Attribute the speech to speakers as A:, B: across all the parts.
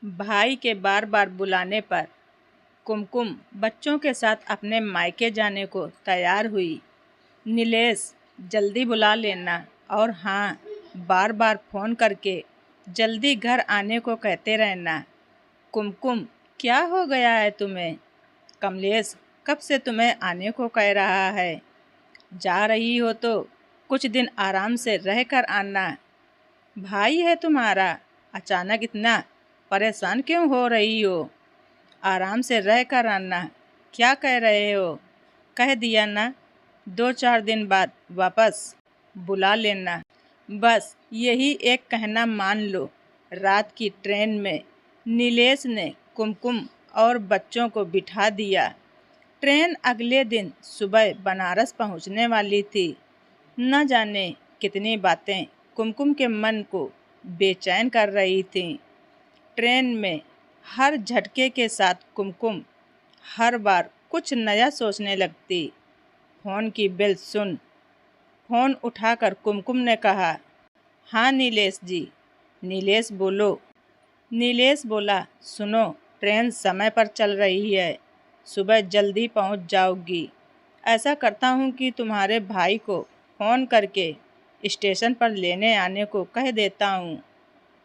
A: भाई के बार बार बुलाने पर कुमकुम बच्चों के साथ अपने मायके जाने को तैयार हुई। नीलेश, जल्दी बुला लेना और हाँ, बार बार फ़ोन करके जल्दी घर आने को कहते रहना। कुमकुम, क्या हो गया है तुम्हें? कमलेश, कब से तुम्हें आने को कह रहा है। जा रही हो तो कुछ दिन आराम से रह कर आना। भाई है तुम्हारा, अचानक इतना परेशान क्यों हो रही हो? आराम से रह कर आना। क्या कह रहे हो? कह दिया ना, 2-4 दिन बाद वापस बुला लेना। बस यही एक कहना मान लो। रात की ट्रेन में नीलेश ने कुमकुम और बच्चों को बिठा दिया। ट्रेन अगले दिन सुबह बनारस पहुंचने वाली थी। न जाने कितनी बातें कुमकुम के मन को बेचैन कर रही थीं। ट्रेन में हर झटके के साथ कुमकुम हर बार कुछ नया सोचने लगती। फ़ोन की बेल सुन फ़ोन उठाकर कुमकुम ने कहा, हाँ नीलेश जी। नीलेश बोलो। नीलेश बोला, सुनो, ट्रेन समय पर चल रही है, सुबह जल्दी पहुंच जाओगी। ऐसा करता हूं कि तुम्हारे भाई को फ़ोन करके स्टेशन पर लेने आने को कह देता हूं।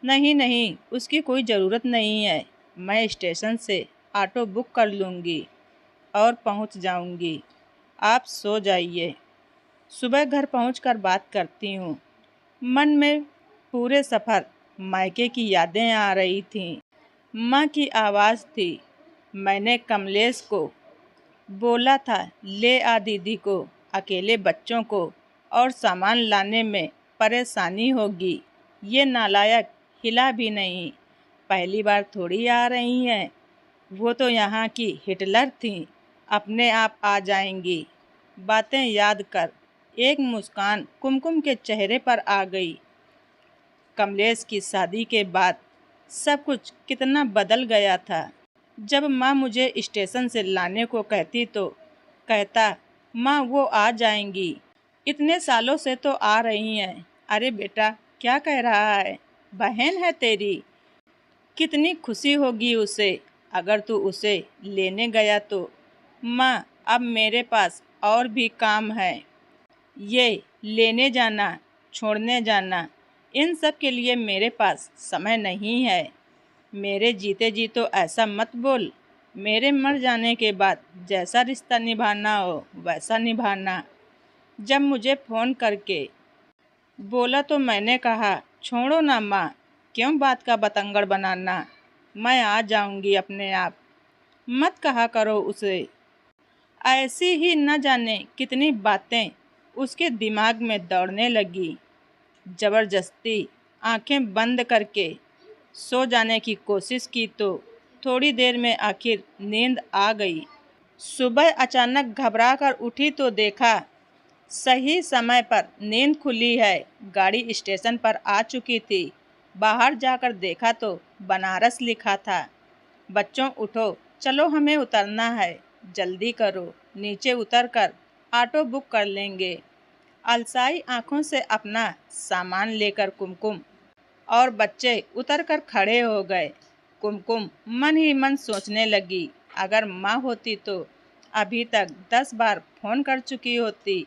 A: नहीं नहीं, उसकी कोई ज़रूरत नहीं है। मैं स्टेशन से ऑटो बुक कर लूँगी और पहुंच जाऊंगी। आप सो जाइए, सुबह घर पहुंचकर बात करती हूँ। मन में पूरे सफ़र मायके की यादें आ रही थीं। माँ की आवाज़ थी। मैंने कमलेश को बोला था, ले आ दीदी को, अकेले बच्चों को और सामान लाने में परेशानी होगी। ये नालायक हिला भी नहीं। पहली बार थोड़ी आ रही हैं। वो तो यहाँ की हिटलर थीं, अपने आप आ जाएंगी। बातें याद कर एक मुस्कान कुमकुम के चेहरे पर आ गई। कमलेश की शादी के बाद सब कुछ कितना बदल गया था। जब माँ मुझे स्टेशन से लाने को कहती तो कहता, माँ वो आ जाएंगी, इतने सालों से तो आ रही हैं। अरे बेटा, क्या कह रहा है? बहन है तेरी, कितनी खुशी होगी उसे अगर तू उसे लेने गया तो। माँ, अब मेरे पास और भी काम है। ये लेने जाना, छोड़ने जाना, इन सब के लिए मेरे पास समय नहीं है। मेरे जीते जी तो ऐसा मत बोल। मेरे मर जाने के बाद जैसा रिश्ता निभाना हो वैसा निभाना। जब मुझे फ़ोन करके बोला तो मैंने कहा, छोड़ो ना माँ, क्यों बात का बतंगड़ बनाना। मैं आ जाऊंगी अपने आप, मत कहा करो उसे। ऐसी ही न जाने कितनी बातें उसके दिमाग में दौड़ने लगी। ज़बरदस्ती आंखें बंद करके सो जाने की कोशिश की तो थोड़ी देर में आखिर नींद आ गई। सुबह अचानक घबरा कर उठी तो देखा सही समय पर नींद खुली है। गाड़ी स्टेशन पर आ चुकी थी। बाहर जाकर देखा तो बनारस लिखा था। बच्चों उठो, चलो हमें उतरना है, जल्दी करो, नीचे उतरकर ऑटो बुक कर लेंगे। अलसाई आंखों से अपना सामान लेकर कुमकुम और बच्चे उतरकर खड़े हो गए। कुमकुम मन ही मन सोचने लगी, अगर माँ होती तो अभी तक 10 बार फ़ोन कर चुकी होती।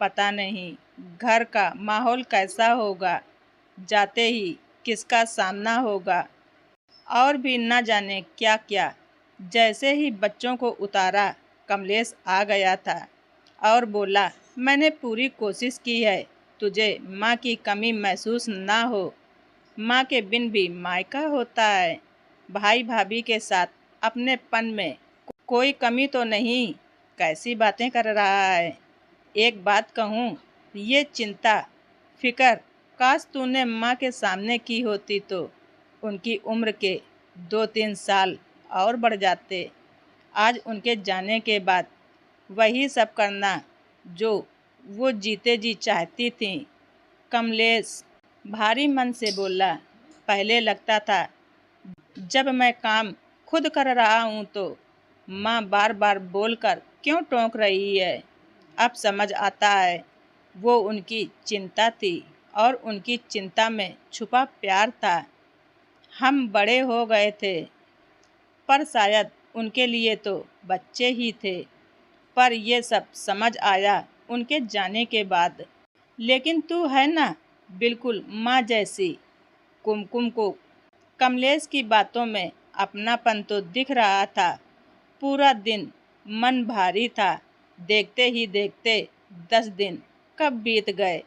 A: पता नहीं घर का माहौल कैसा होगा, जाते ही किसका सामना होगा, और भी न जाने क्या क्या। जैसे ही बच्चों को उतारा, कमलेश आ गया था और बोला, मैंने पूरी कोशिश की है तुझे माँ की कमी महसूस ना हो। माँ के बिन भी मायका होता है। भाई भाभी के साथ अपनेपन में कोई कमी तो नहीं। कैसी बातें कर रहा है। एक बात कहूँ, ये चिंता फिक्र काश तूने माँ के सामने की होती तो उनकी उम्र के 2-3 साल और बढ़ जाते। आज उनके जाने के बाद वही सब करना जो वो जीते जी चाहती थीं। कमलेश भारी मन से बोला, पहले लगता था जब मैं काम खुद कर रहा हूँ तो माँ बार बार बोलकर क्यों टोक रही है। अब समझ आता है, वो उनकी चिंता थी और उनकी चिंता में छुपा प्यार था। हम बड़े हो गए थे, पर शायद उनके लिए तो बच्चे ही थे। पर ये सब समझ आया उनके जाने के बाद। लेकिन तू है ना, बिल्कुल माँ जैसी। कुमकुम को कमलेश की बातों में अपनापन तो दिख रहा था। पूरा दिन मन भारी था। देखते ही देखते 10 दिन कब बीत गए।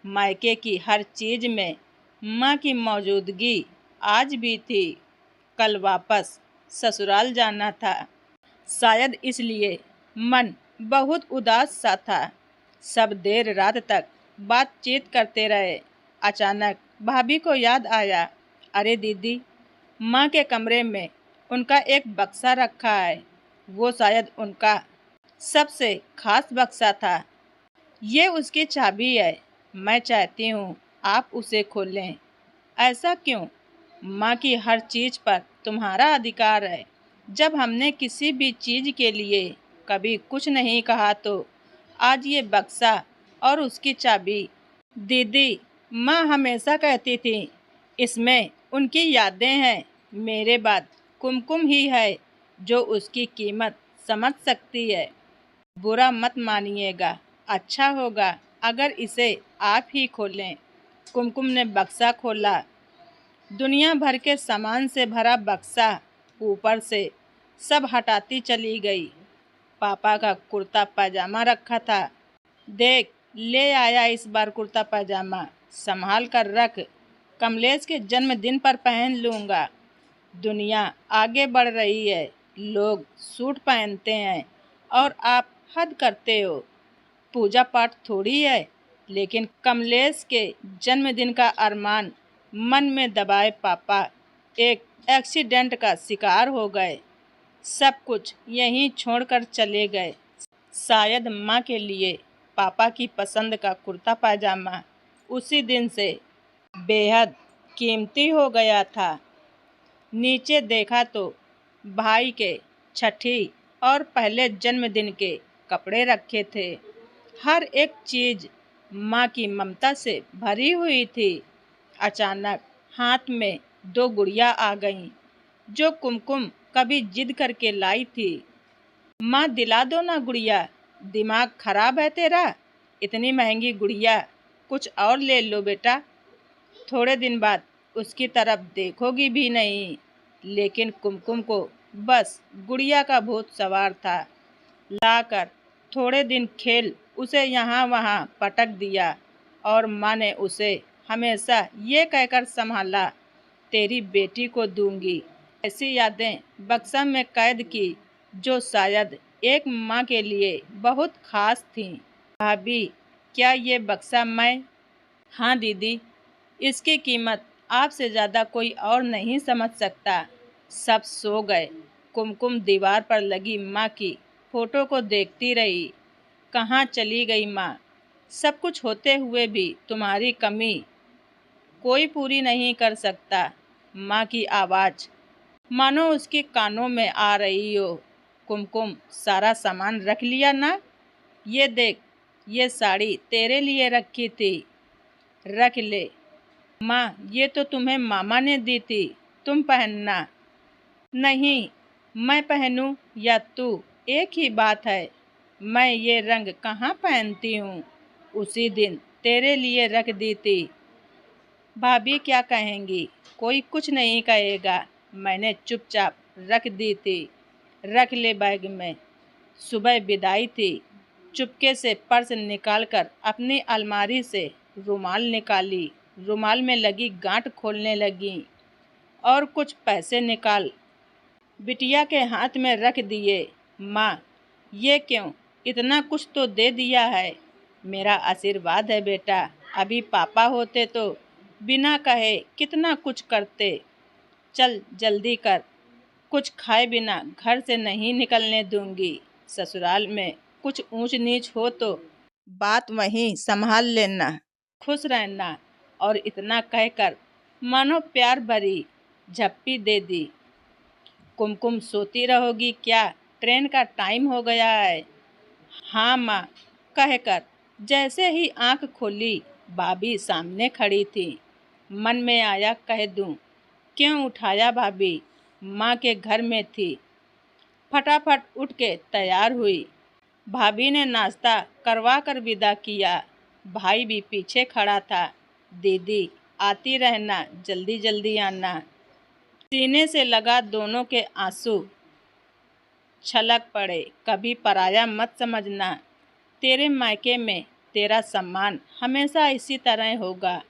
A: मायके की हर चीज में माँ की मौजूदगी आज भी थी। कल वापस ससुराल जाना था। शायद इसलिए मन बहुत उदास सा था। सब देर रात तक बातचीत करते रहे। अचानक भाभी को याद आया, अरे दीदी, माँ के कमरे में उनका एक बक्सा रखा है। वो शायद उनका सबसे खास बक्सा था। ये उसकी चाबी है। मैं चाहती हूँ आप उसे खोलें। ऐसा क्यों? माँ की हर चीज पर तुम्हारा अधिकार है। जब हमने किसी भी चीज के लिए कभी कुछ नहीं कहा तो आज ये बक्सा और उसकी चाबी। दीदी, माँ हमेशा कहती थी इसमें उनकी यादें हैं। मेरे बाद कुमकुम ही है जो उसकी कीमत समझ सकती है। बुरा मत मानिएगा, अच्छा होगा अगर इसे आप ही खोलें। कुमकुम ने बक्सा खोला। दुनिया भर के सामान से भरा बक्सा। ऊपर से सब हटाती चली गई। पापा का कुर्ता पैजामा रखा था। देख, ले आया इस बार कुर्ता पैजामा, संभाल कर रख। कमलेश के जन्मदिन पर पहन लूँगा। दुनिया आगे बढ़ रही है। लोग सूट पहनते हैं और आप हद करते हो। पूजा पाठ थोड़ी है। लेकिन कमलेश के जन्मदिन का अरमान मन में दबाए पापा एक एक्सीडेंट का शिकार हो गए। सब कुछ यहीं छोड़कर चले गए। शायद माँ के लिए पापा की पसंद का कुर्ता पैजामा उसी दिन से बेहद कीमती हो गया था। नीचे देखा तो भाई के छठी और पहले जन्मदिन के कपड़े रखे थे। हर एक चीज माँ की ममता से भरी हुई थी। अचानक हाथ में 2 गुड़िया आ गईं, जो कुमकुम कभी जिद करके लाई थी। माँ, दिला दो ना गुड़िया, दिमाग खराब है तेरा? इतनी महंगी गुड़िया, कुछ और ले लो बेटा। थोड़े दिन बाद उसकी तरफ देखोगी भी नहीं। लेकिन कुमकुम को बस गुड़िया का भूत सवार था। लाकर थोड़े दिन खेल उसे यहाँ वहाँ पटक दिया और माँ ने उसे हमेशा ये कहकर संभाला, तेरी बेटी को दूंगी। ऐसी यादें बक्सा में कैद की जो शायद एक माँ के लिए बहुत खास थीं। भाभी, क्या ये बक्सा मैं? हाँ दीदी, इसकी कीमत आपसे ज़्यादा कोई और नहीं समझ सकता। सब सो गए। कुमकुम दीवार पर लगी माँ की फोटो को देखती रही। कहाँ चली गई माँ? सब कुछ होते हुए भी तुम्हारी कमी कोई पूरी नहीं कर सकता। माँ की आवाज़ मानो उसके कानों में आ रही हो। कुमकुम, सारा सामान रख लिया ना? ये देख, ये साड़ी तेरे लिए रखी थी, रख ले। माँ, ये तो तुम्हें मामा ने दी थी, तुम पहनना। नहीं, मैं पहनूं या तू, एक ही बात है। मैं ये रंग कहाँ पहनती हूँ। उसी दिन तेरे लिए रख दी थी। भाभी क्या कहेंगी? कोई कुछ नहीं कहेगा। मैंने चुपचाप रख दी थी। रख ले बैग में। सुबह विदाई थी। चुपके से पर्स निकालकर अपनी अलमारी से रुमाल निकाली। रुमाल में लगी गांठ खोलने लगी और कुछ पैसे निकाल बिटिया के हाथ में रख दिए। माँ, ये क्यों? इतना कुछ तो दे दिया है। मेरा आशीर्वाद है बेटा। अभी पापा होते तो बिना कहे कितना कुछ करते। चल जल्दी कर, कुछ खाए बिना घर से नहीं निकलने दूंगी। ससुराल में कुछ ऊंच नीच हो तो बात वहीं संभाल लेना। खुश रहना। और इतना कहकर मानो प्यार भरी झप्पी दे दी। कुमकुम, सोती रहोगी क्या? ट्रेन का टाइम हो गया है। हाँ माँ, कहकर जैसे ही आंख खोली भाभी सामने खड़ी थी। मन में आया कह दूं, क्यों उठाया भाभी? माँ के घर में थी। फटाफट उठ के तैयार हुई। भाभी ने नाश्ता करवा कर विदा किया। भाई भी पीछे खड़ा था। दीदी आती रहना, जल्दी जल्दी आना। सीने से लगा दोनों के आंसू छलक पड़े। कभी पराया मत समझना। तेरे मायके में तेरा सम्मान हमेशा इसी तरह होगा।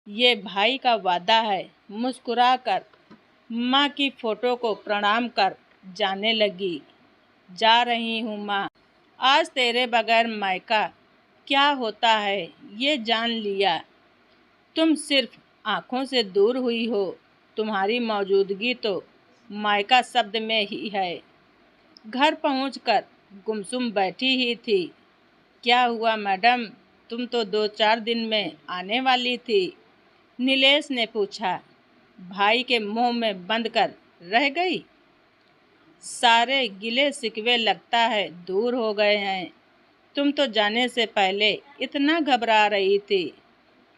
A: ये भाई का वादा है। मुस्कुराकर माँ की फोटो को प्रणाम कर जाने लगी। जा रही हूँ माँ, आज तेरे बगैर मायका क्या होता है ये जान लिया। तुम सिर्फ आँखों से दूर हुई हो, तुम्हारी मौजूदगी तो मायका शब्द में ही है। घर पहुंचकर गुमसुम बैठी ही थी। क्या हुआ मैडम, तुम तो 2-4 दिन में आने वाली थी, नीलेश ने पूछा। भाई के मुंह में बंद कर रह गई। सारे गिले शिकवे लगता है दूर हो गए हैं। तुम तो जाने से पहले इतना घबरा रही थी।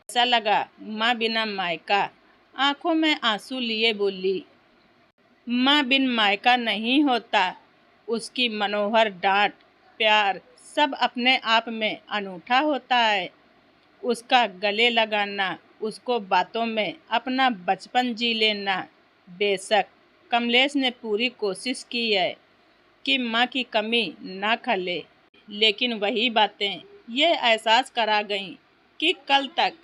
A: ऐसा लगा माँ बिना मायका। आंखों में आंसू लिए बोली। माँ बिन मायका नहीं होता। उसकी मनोहर डांट, प्यार सब अपने आप में अनूठा होता है। उसका गले लगाना, उसको बातों में अपना बचपन जी लेना। बेशक कमलेश ने पूरी कोशिश की है कि माँ की कमी ना खले, लेकिन वही बातें ये एहसास करा गईं कि कल तक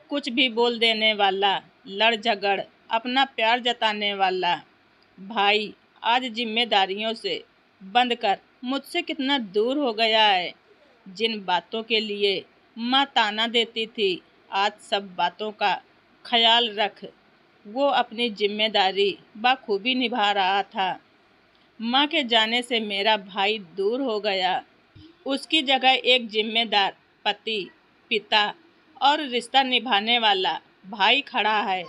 A: कुछ भी बोल देने वाला, लड़ झगड़ अपना प्यार जताने वाला भाई आज जिम्मेदारियों से बंद कर मुझसे कितना दूर हो गया है। जिन बातों के लिए माँ ताना देती थी, आज सब बातों का ख्याल रख वो अपनी जिम्मेदारी बखूबी निभा रहा था। माँ के जाने से मेरा भाई दूर हो गया। उसकी जगह एक जिम्मेदार पति, पिता और रिश्ता निभाने वाला भाई खड़ा है।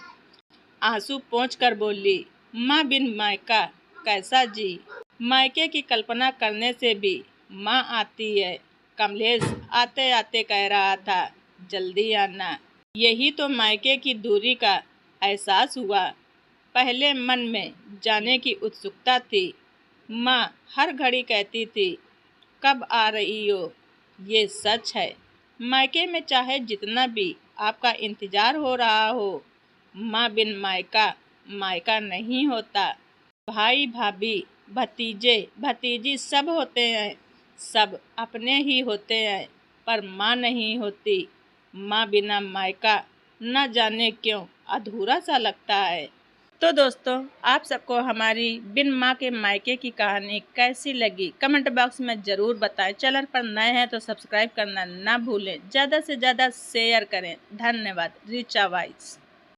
A: आंसू पोंछ कर बोली, माँ बिन मायका कैसा जी। मायके की कल्पना करने से भी माँ आती है। कमलेश आते आते कह रहा था, जल्दी आना। यही तो मायके की दूरी का एहसास हुआ। पहले मन में जाने की उत्सुकता थी। माँ हर घड़ी कहती थी, कब आ रही हो। ये सच है, मायके में चाहे जितना भी आपका इंतजार हो रहा हो, माँ बिन मायका मायका नहीं होता। भाई भाभी, भतीजे भतीजी सब होते हैं, सब अपने ही होते हैं, पर माँ नहीं होती। माँ बिना मायका न जाने क्यों अधूरा सा लगता है। तो दोस्तों, आप सबको हमारी बिन माँ के मायके की कहानी कैसी लगी कमेंट बॉक्स में ज़रूर बताएं। चैनल पर नए हैं तो सब्सक्राइब करना ना भूलें। ज़्यादा से ज़्यादा शेयर करें। धन्यवाद। रिचा वाइस।